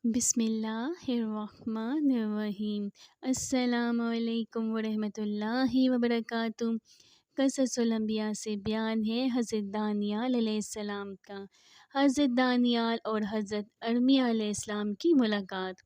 بسم اللہ الرحمن الرحیم۔ السلام علیکم ورحمۃ اللہ وبرکاتہ۔ قصص الانبیاء سے بیان ہے حضرت دانیال علیہ السلام کا۔ حضرت دانیال اور حضرت ارمیہ علیہ السلام کی ملاقات۔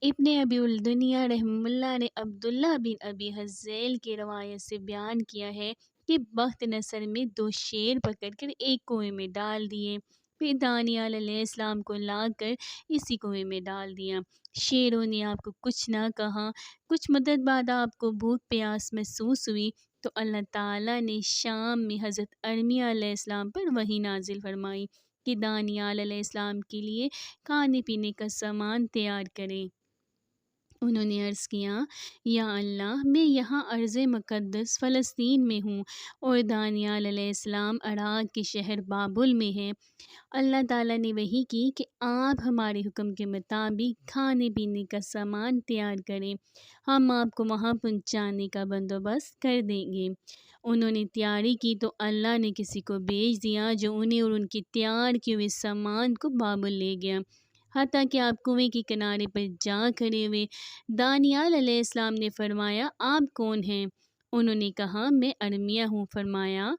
ابن ابی الدنیا رحمہ اللہ نے عبداللہ بن ابی حذیل کی روایت سے بیان کیا ہے کہ بخت نصر میں 2 شیر پکڑ کر ایک کنویں میں ڈال دیے، پھر دانیال علیہ السلام کو لا کر اسی کنویں میں ڈال دیا۔ شیروں نے آپ کو کچھ نہ کہا۔ کچھ مدت بعد آپ کو بھوک پیاس محسوس ہوئی تو اللہ تعالیٰ نے شام میں حضرت ارمیہ علیہ السلام پر وحی نازل فرمائی کہ دانیال علیہ السلام کے لیے کھانے پینے کا سامان تیار کریں۔ انہوں نے عرض کیا، یا اللہ، میں یہاں ارض مقدس فلسطین میں ہوں اور دانیال علیہ السلام عراق کے شہر بابل میں ہیں۔ اللہ تعالیٰ نے وحی کی کہ آپ ہمارے حکم کے مطابق کھانے پینے کا سامان تیار کریں، ہم آپ کو وہاں پہنچانے کا بندوبست کر دیں گے۔ انہوں نے تیاری کی تو اللہ نے کسی کو بھیج دیا جو انہیں اور ان کے تیار کیے ہوئے سامان کو بابل لے گیا، حتیٰ کہ آپ کنویں کے کنارے پر جا کھڑے ہوئے۔ دانیال علیہ السلام نے فرمایا، آپ کون ہیں؟ انہوں نے کہا، میں ارمیہ ہوں۔ فرمایا،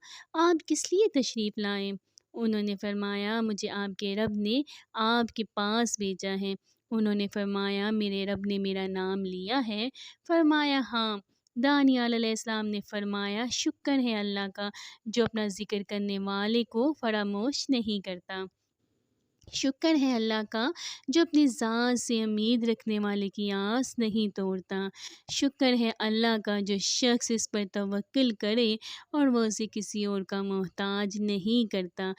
آپ کس لیے تشریف لائے؟ انہوں نے فرمایا، مجھے آپ کے رب نے آپ کے پاس بھیجا ہے۔ انہوں نے فرمایا، میرے رب نے میرا نام لیا ہے؟ فرمایا، ہاں۔ دانیال علیہ السلام نے فرمایا، شکر ہے اللہ کا جو اپنا ذکر کرنے والے کو فراموش نہیں کرتا۔ شکر ہے اللہ کا جو اپنی ذات سے امید رکھنے والے کی آس نہیں توڑتا۔ شکر ہے اللہ کا جو شخص اس پر توکل کرے اور وہ اسے کسی اور کا محتاج نہیں کرتا۔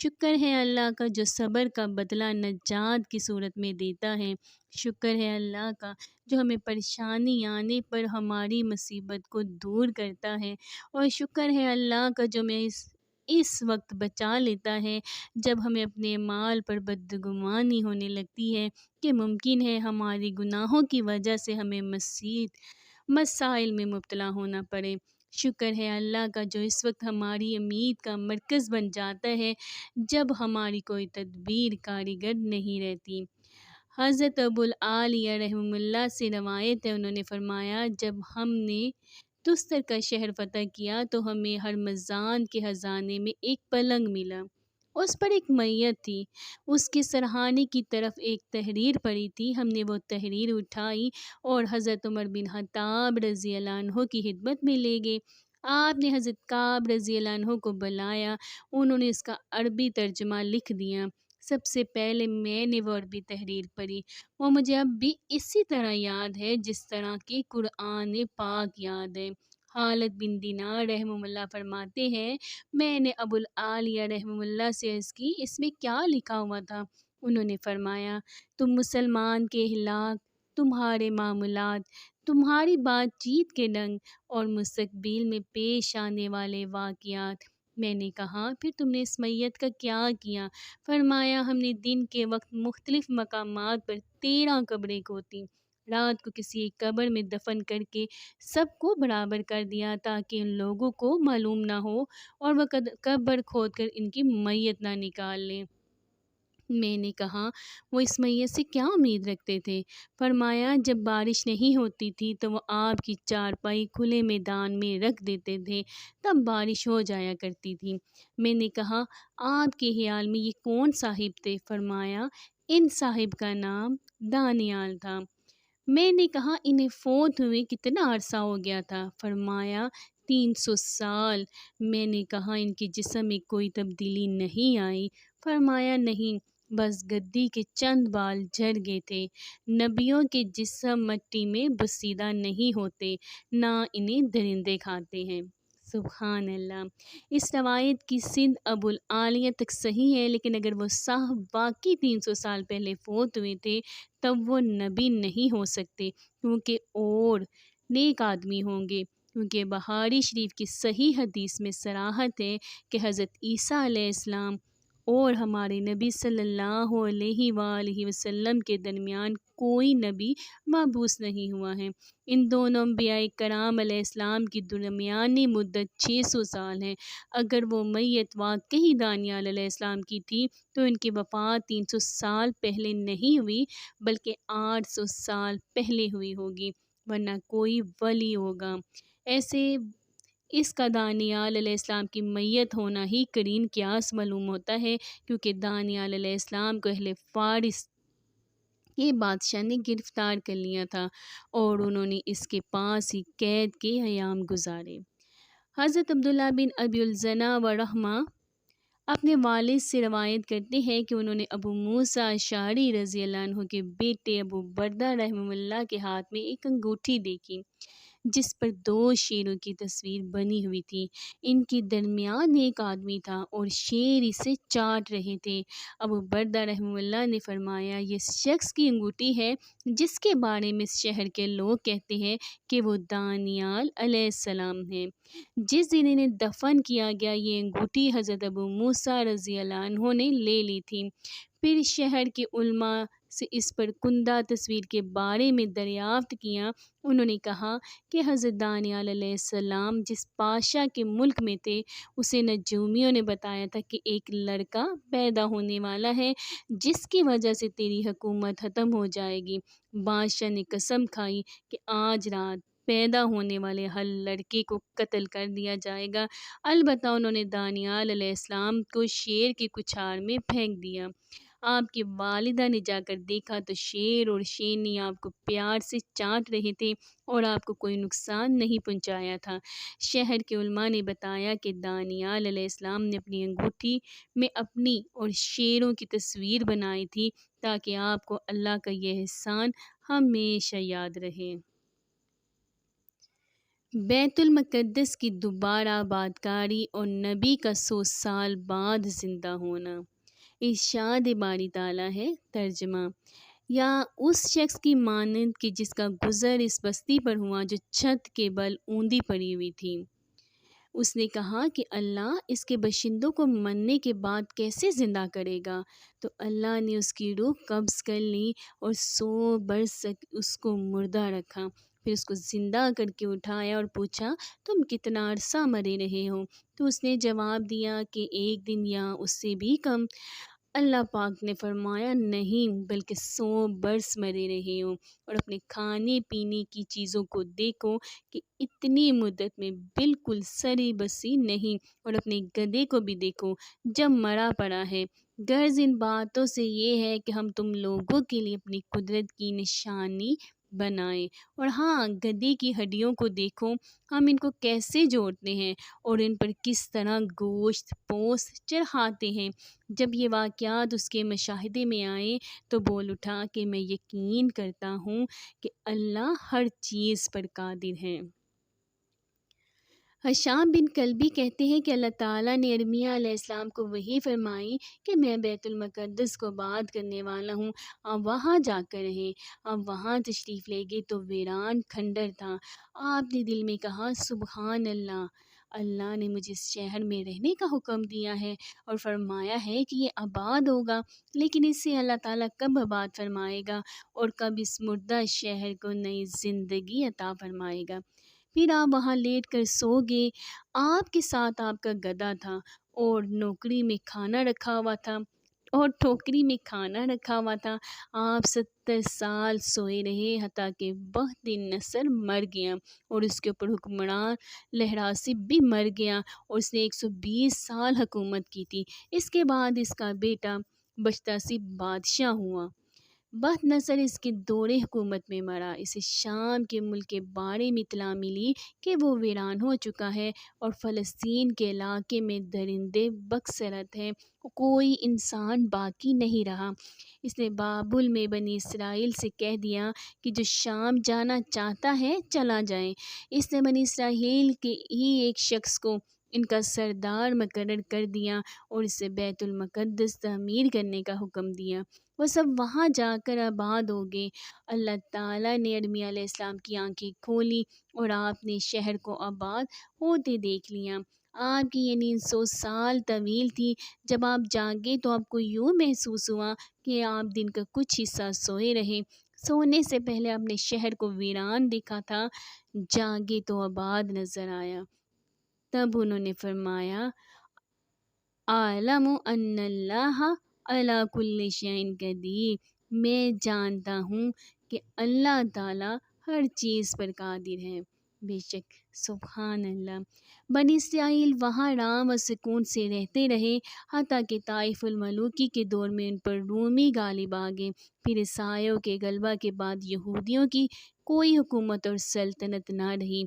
شکر ہے اللہ کا جو صبر کا بدلہ نجات کی صورت میں دیتا ہے۔ شکر ہے اللہ کا جو ہمیں پریشانی آنے پر ہماری مصیبت کو دور کرتا ہے، اور شکر ہے اللہ کا جو ہمیں اس وقت بچا لیتا ہے جب ہمیں اپنے مال پر بدگمانی ہونے لگتی ہے کہ ممکن ہے ہماری گناہوں کی وجہ سے ہمیں مزید مسائل میں مبتلا ہونا پڑے۔ شکر ہے اللہ کا جو اس وقت ہماری امید کا مرکز بن جاتا ہے جب ہماری کوئی تدبیر کارگر نہیں رہتی۔ حضرت ابو العالیہ رحمہ اللہ سے روایت ہے، انہوں نے فرمایا، جب ہم نے تستر کا شہر فتح کیا تو ہمیں ہرمزان کے خزانے میں ایک پلنگ ملا، اس پر ایک میت تھی، اس کے سرہانے کی طرف ایک تحریر پڑی تھی۔ ہم نے وہ تحریر اٹھائی اور حضرت عمر بن خطاب رضی اللہ عنہ کی خدمت میں لے گئے۔ آپ نے حضرت کعب رضی اللہ عنہ کو بلایا، انہوں نے اس کا عربی ترجمہ لکھ دیا۔ سب سے پہلے میں نے وہ عربی تحریر پڑھی، وہ مجھے اب بھی اسی طرح یاد ہے جس طرح کہ قرآن پاک یاد ہے۔ خالد بن دینار رحمہ اللہ فرماتے ہیں، میں نے ابو العالیہ رحمہ اللہ سے عرض کی، اس میں کیا لکھا ہوا تھا؟ انہوں نے فرمایا، تم مسلمان کے اخلاق، تمہارے معاملات، تمہاری بات چیت کے ڈھنگ اور مستقبل میں پیش آنے والے واقعات۔ میں نے کہا، پھر تم نے اس میت کا کیا کیا؟ فرمایا، ہم نے دن کے وقت مختلف مقامات پر 13 قبریں کھودیں، رات کو کسی ایک قبر میں دفن کر کے سب کو برابر کر دیا تاکہ ان لوگوں کو معلوم نہ ہو اور وہ قبر کھود کر ان کی میت نہ نکال لیں۔ میں نے کہا، وہ اس میت سے کیا امید رکھتے تھے؟ فرمایا، جب بارش نہیں ہوتی تھی تو وہ آپ کی چارپائی کھلے میدان میں رکھ دیتے تھے، تب بارش ہو جایا کرتی تھی۔ میں نے کہا، آپ کے خیال میں یہ کون صاحب تھے؟ فرمایا، ان صاحب کا نام دانیال تھا۔ میں نے کہا، انہیں فوت ہوئے کتنا عرصہ ہو گیا تھا؟ فرمایا، 300 سال۔ میں نے کہا، ان کے جسم میں کوئی تبدیلی نہیں آئی؟ فرمایا، نہیں، بس گدی کے چند بال جھڑ گئے تھے۔ نبیوں کے جسم مٹی میں بسیدہ نہیں ہوتے، نہ انہیں درندے کھاتے ہیں۔ سبحان اللہ۔ اس روایت کی سند ابو العالیہ تک صحیح ہے، لیکن اگر وہ صاحب واقعی 300 سال پہلے فوت ہوئے تھے تب وہ نبی نہیں ہو سکتے، کیونکہ اور نیک آدمی ہوں گے، کیونکہ بخاری شریف کی صحیح حدیث میں صراحت ہے کہ حضرت عیسیٰ علیہ السلام اور ہمارے نبی صلی اللہ علیہ وآلہ وسلم کے درمیان کوئی نبی مبعوث نہیں ہوا ہے۔ ان دونوں انبیاء کرام علیہ السلام کی درمیانی مدت 600 سال ہے۔ اگر وہ میت واقعی دانیال علیہ السلام کی تھی تو ان کی وفات 300 سال پہلے نہیں ہوئی بلکہ 800 سال پہلے ہوئی ہوگی، ورنہ کوئی ولی ہوگا۔ ایسے اس کا دانیال علیہ السلام کی میت ہونا ہی قرین قیاس معلوم ہوتا ہے، کیونکہ دانیال علیہ السلام کو اہل فارس کے بادشاہ نے گرفتار کر لیا تھا اور انہوں نے اس کے پاس ہی قید کے ایام گزارے۔ حضرت عبداللہ بن ابی الزنا و رحمہ اپنے والد سے روایت کرتے ہیں کہ انہوں نے ابو موسیٰ اشعری رضی اللہ عنہ کے بیٹے ابو بردہ رحمہ اللہ کے ہاتھ میں ایک انگوٹھی دیکھی جس پر 2 شیروں کی تصویر بنی ہوئی تھی۔ ان کے درمیان ایک آدمی تھا اور شیر اسے چاٹ رہے تھے۔ ابو بردہ رحمہ اللہ نے فرمایا، یہ شخص کی انگوٹھی ہے جس کے بارے میں اس شہر کے لوگ کہتے ہیں کہ وہ دانیال علیہ السلام ہے۔ جس دن انہیں دفن کیا گیا یہ انگوٹھی حضرت ابو موسیٰ رضی اللہ عنہ نے لے لی تھی۔ پھر شہر کے علماء سے اس پر کندہ تصویر کے بارے میں دریافت کیا۔ انہوں نے کہا کہ حضرت دانیال علیہ السلام جس پادشاہ کے ملک میں تھے اسے نجومیوں نے بتایا تھا کہ ایک لڑکا پیدا ہونے والا ہے جس کی وجہ سے تیری حکومت ختم ہو جائے گی۔ بادشاہ نے قسم کھائی کہ آج رات پیدا ہونے والے ہر لڑکے کو قتل کر دیا جائے گا۔ البتہ انہوں نے دانیال علیہ السلام کو شیر کی کچھار میں پھینک دیا۔ آپ کی والدہ نے جا کر دیکھا تو شیر اور شیرنی آپ کو پیار سے چاٹ رہے تھے اور آپ کو کوئی نقصان نہیں پہنچایا تھا۔ شہر کے علماء نے بتایا کہ دانیال علیہ السلام نے اپنی انگوٹھی میں اپنی اور شیروں کی تصویر بنائی تھی تاکہ آپ کو اللہ کا یہ احسان ہمیشہ یاد رہے۔ بیت المقدس کی دوبارہ آباد کاری اور نبی کا 100 سال بعد زندہ ہونا۔ ارشاد باری تعالیٰ ہے، ترجمہ: یا اس شخص کی مانند کہ جس کا گزر اس بستی پر ہوا جو چھت کے بل اوندھی پڑی ہوئی تھی۔ اس نے کہا کہ اللہ اس کے باشندوں کو مرنے کے بعد کیسے زندہ کرے گا؟ تو اللہ نے اس کی روح قبض کر لی اور 100 برس تک اس کو مردہ رکھا، پھر اس کو زندہ کر کے اٹھایا اور پوچھا تم کتنا عرصہ مرے رہے ہو؟ تو اس نے جواب دیا کہ 1 دن یا اس سے بھی کم۔ اللہ پاک نے فرمایا نہیں بلکہ 100 برس مرے رہے ہو، اور اپنے کھانے پینے کی چیزوں کو دیکھو کہ اتنی مدت میں بالکل سری بسی نہیں، اور اپنے گدھے کو بھی دیکھو جب مرا پڑا ہے۔ غرض ان باتوں سے یہ ہے کہ ہم تم لوگوں کے لیے اپنی قدرت کی نشانی بنائیں، اور ہاں گدھے کی ہڈیوں کو دیکھو ہم ان کو کیسے جوڑتے ہیں اور ان پر کس طرح گوشت پوست چڑھاتے ہیں۔ جب یہ واقعات اس کے مشاہدے میں آئے تو بول اٹھا کہ میں یقین کرتا ہوں کہ اللہ ہر چیز پر قادر ہے۔ حشام بن کلبی کہتے ہیں کہ اللہ تعالیٰ نے ارمیہ علیہ السلام کو وحی فرمائی کہ میں بیت المقدس کو آباد کرنے والا ہوں، آپ وہاں جا کر رہیں۔ آپ وہاں تشریف لے گئے تو ویران کھنڈر تھا۔ آپ نے دل میں کہا سبحان اللہ، اللہ نے مجھے اس شہر میں رہنے کا حکم دیا ہے اور فرمایا ہے کہ یہ آباد ہوگا، لیکن اسے اللہ تعالیٰ کب آباد فرمائے گا اور کب اس مردہ شہر کو نئی زندگی عطا فرمائے گا؟ پھر آپ وہاں لیٹ کر سو گئے۔ آپ کے ساتھ آپ کا گدھا تھا اور ٹوکری میں کھانا رکھا ہوا تھا۔ آپ 70 سال سوئے رہے حتیٰ کہ بخت نصر مر گیا اور اس کے اوپر حکمران لہراسب بھی مر گیا اور اس نے 120 سال حکومت کی تھی۔ اس کے بعد اس کا بیٹا بختیاسب بادشاہ ہوا۔ بخت نصر اس کے دور حکومت میں مرا۔ اسے شام کے ملک کے بارے میں اطلاع ملی کہ وہ ویران ہو چکا ہے اور فلسطین کے علاقے میں درندے بکثرت ہیں، کوئی انسان باقی نہیں رہا۔ اس نے بابل میں بنی اسرائیل سے کہہ دیا کہ جو شام جانا چاہتا ہے چلا جائے۔ اس نے بنی اسرائیل کے ہی ایک شخص کو ان کا سردار مقرر کر دیا اور اسے بیت المقدس تعمیر کرنے کا حکم دیا۔ وہ سب وہاں جا کر آباد ہو گئے۔ اللہ تعالیٰ نے ارمیہ علیہ السلام کی آنکھیں کھولی اور آپ نے شہر کو آباد ہوتے دیکھ لیا۔ آپ کی یہ نیند 100 سال طویل تھی۔ جب آپ جاگے تو آپ کو یوں محسوس ہوا کہ آپ دن کا کچھ حصہ سوئے رہے۔ سونے سے پہلے آپ نے شہر کو ویران دیکھا تھا، جاگے تو آباد نظر آیا۔ تب انہوں نے فرمایا اعلم ان اللہ علی کل شیء قدیر، میں جانتا ہوں کہ اللہ تعالیٰ ہر چیز پر قادر ہے۔ بے شک، سبحان اللہ۔ بنی اسرائیل وہاں آرام و سکون سے رہتے رہے حتیٰ کہ طائف الملوکی کے دور میں ان پر رومی غالب آ گئے۔ پھر عیسائیوں کے غلبہ کے بعد یہودیوں کی کوئی حکومت اور سلطنت نہ رہی۔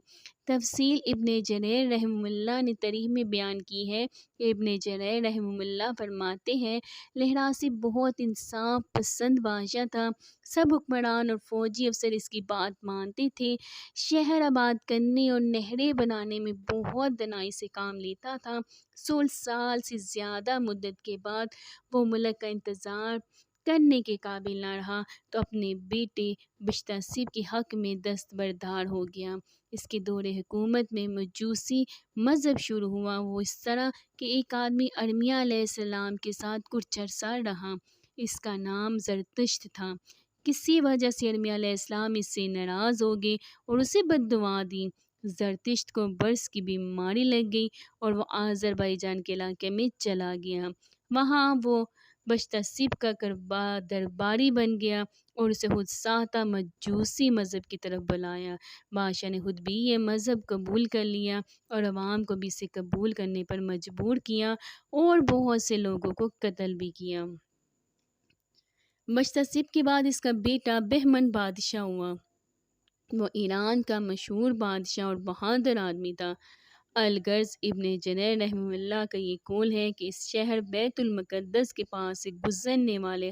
تفصیل ابن جریر رحمہ اللہ نے تاریخ میں بیان کی ہے کہ ابن جریر رحمہ اللہ فرماتے ہیں لہراسی بہت انصاف پسند بادشاہ تھا۔ سب حکمران اور فوجی افسر اس کی بات مانتے تھے۔ شہر آباد کرنے اور نہریں بنانے میں بہت دنائی سے کام لیتا تھا۔ 16 سال سے زیادہ مدت کے بعد وہ ملک کا انتظار کرنے کے قابل نہ رہا تو اپنے بیٹے بشتاسب کے حق میں دستبردار ہو گیا۔ اس کے دور حکومت میں مجوسی مذہب شروع ہوا۔ وہ اس طرح کہ ایک آدمی ارمیہ علیہ السلام کے ساتھ کچھ عرصہ رہا، اس کا نام زرتشت تھا۔ کسی وجہ سے ارمیہ علیہ السلام اس سے ناراض ہو گئے اور اسے بد دعا دی۔ زرتشت کو برص کی بیماری لگ گئی اور وہ آذربائیجان کے علاقے میں چلا گیا۔ وہاں وہ بشتاسب کا درباری بن گیا اور اسے خود ساختہ مجوسی مذہب کی طرف بلایا۔ بادشاہ نے خود بھی یہ مذہب قبول کر لیا اور عوام کو بھی اسے قبول کرنے پر مجبور کیا اور بہت سے لوگوں کو قتل بھی کیا۔ بشتاسب کے بعد اس کا بیٹا بہمن بادشاہ ہوا۔ وہ ایران کا مشہور بادشاہ اور بہادر آدمی تھا۔ الغرض ابن جریر رحمہ اللہ کا یہ قول ہے کہ اس شہر بیت المقدس کے پاس سے گزرنے والے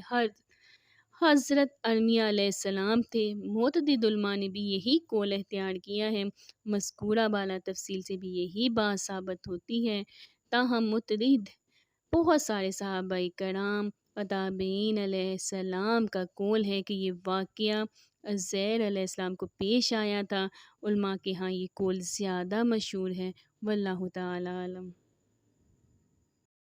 حضرت ارمیہ علیہ السلام تھے۔ معتدد علماء نے بھی یہی قول اختیار کیا ہے۔ مذکورہ بالا تفصیل سے بھی یہی بات ثابت ہوتی ہے۔ تاہم متعدد بہت سارے صحابہ کرام و تابعین علیہ السلام کا قول ہے کہ یہ واقعہ عزیر علیہ السلام کو پیش آیا تھا۔ علماء کے ہاں یہ قول زیادہ مشہور ہے، واللہ تعالی عالم۔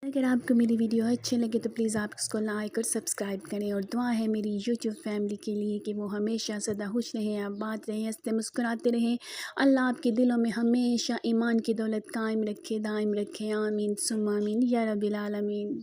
اگر آپ کو میری ویڈیو اچھی لگے تو پلیز آپ اس کو لائک اور سبسکرائب کریں، اور دعا ہے میری یوٹیوب فیملی کے لیے کہ وہ ہمیشہ سدا خوش رہیں، آباد رہیں، ہنستے مسکراتے رہیں۔ اللہ آپ کے دلوں میں ہمیشہ ایمان کی دولت قائم رکھے، دائم رکھے، آمین ثم آمین یا رب العالمین۔